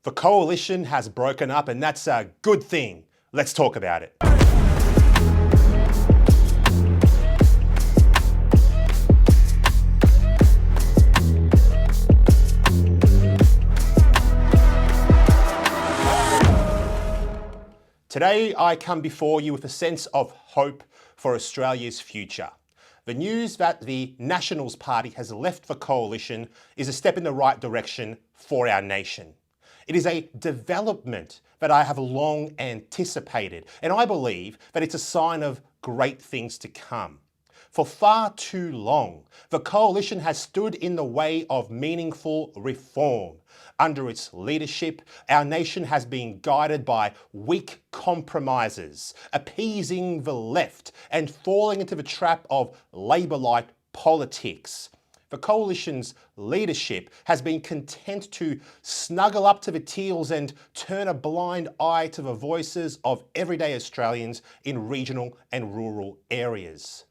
The coalition has broken up, and that's a good thing. Let's talk about it. Today, I come before you with a sense of hope for Australia's future. The news that the Nationalist Party has left the coalition is a step in the right direction for our nation. It is a development that I have long anticipated, and I believe that it's a sign of great things to come. For far too long, the coalition has stood in the way of meaningful reform. Under its leadership, our nation has been guided by weak compromises, appeasing the left and falling into the trap of Labor-like politics. The coalition's leadership has been content to snuggle up to the teals and turn a blind eye to the voices of everyday Australians in regional and rural areas.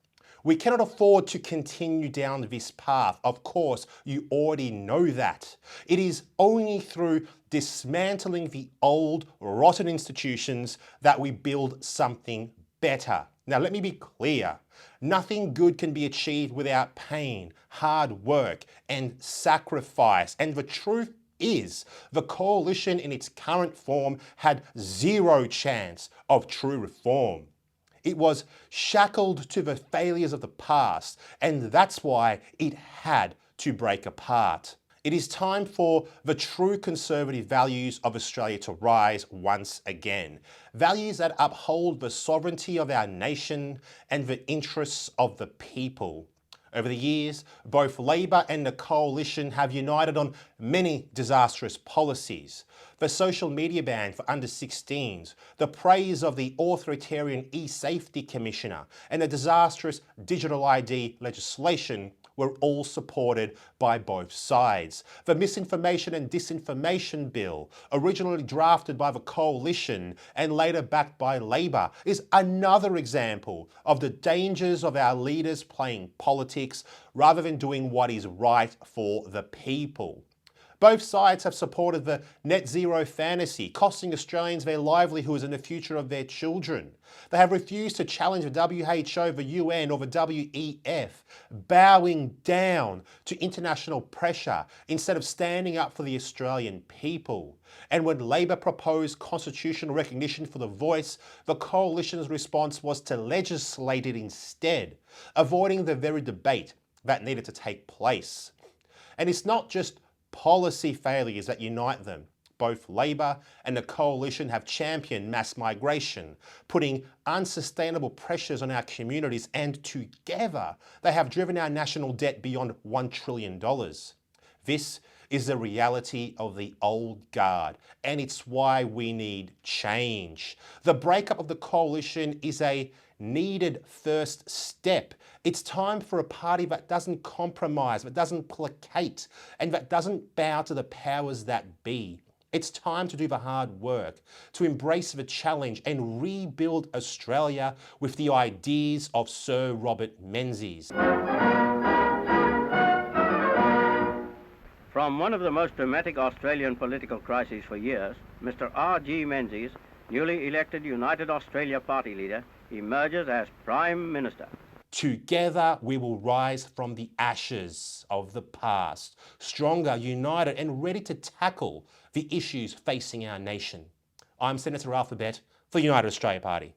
We cannot afford to continue down this path. Of course, you already know that. It is only through dismantling the old, rotten institutions that we build something better. Now, let me be clear. Nothing good can be achieved without pain, hard work, and sacrifice. And the truth is, the coalition in its current form had zero chance of true reform. It was shackled to the failures of the past, and that's why it had to break apart. It is time for the true conservative values of Australia to rise once again. Values that uphold the sovereignty of our nation and the interests of the people. Over the years, both Labor and the coalition have united on many disastrous policies. The social media ban for under-16s, the praise of the authoritarian e-safety commissioner, and the disastrous digital ID legislation were all supported by both sides. The misinformation and disinformation bill, originally drafted by the coalition and later backed by Labor, is another example of the dangers of our leaders playing politics rather than doing what is right for the people. Both sides have supported the net zero fantasy, costing Australians their livelihoods and the future of their children. They have refused to challenge the WHO, the UN or the WEF, bowing down to international pressure instead of standing up for the Australian people. And when Labor proposed constitutional recognition for the voice, the coalition's response was to legislate it instead, avoiding the very debate that needed to take place. And it's not just policy failures that unite them. Both Labor and the coalition have championed mass migration, putting unsustainable pressures on our communities, and together they have driven our national debt beyond $1 trillion. This is the reality of the old guard, and it's why we need change. The breakup of the coalition is a needed first step. It's time for a party that doesn't compromise, that doesn't placate, and that doesn't bow to the powers that be. It's time to do the hard work, to embrace the challenge and rebuild Australia with the ideas of Sir Robert Menzies. From one of the most dramatic Australian political crises for years, Mr. R.G. Menzies, newly elected United Australia Party leader, emerges as Prime Minister. Together we will rise from the ashes of the past, stronger, united and ready to tackle the issues facing our nation. I'm Senator Alphabet for the United Australia Party.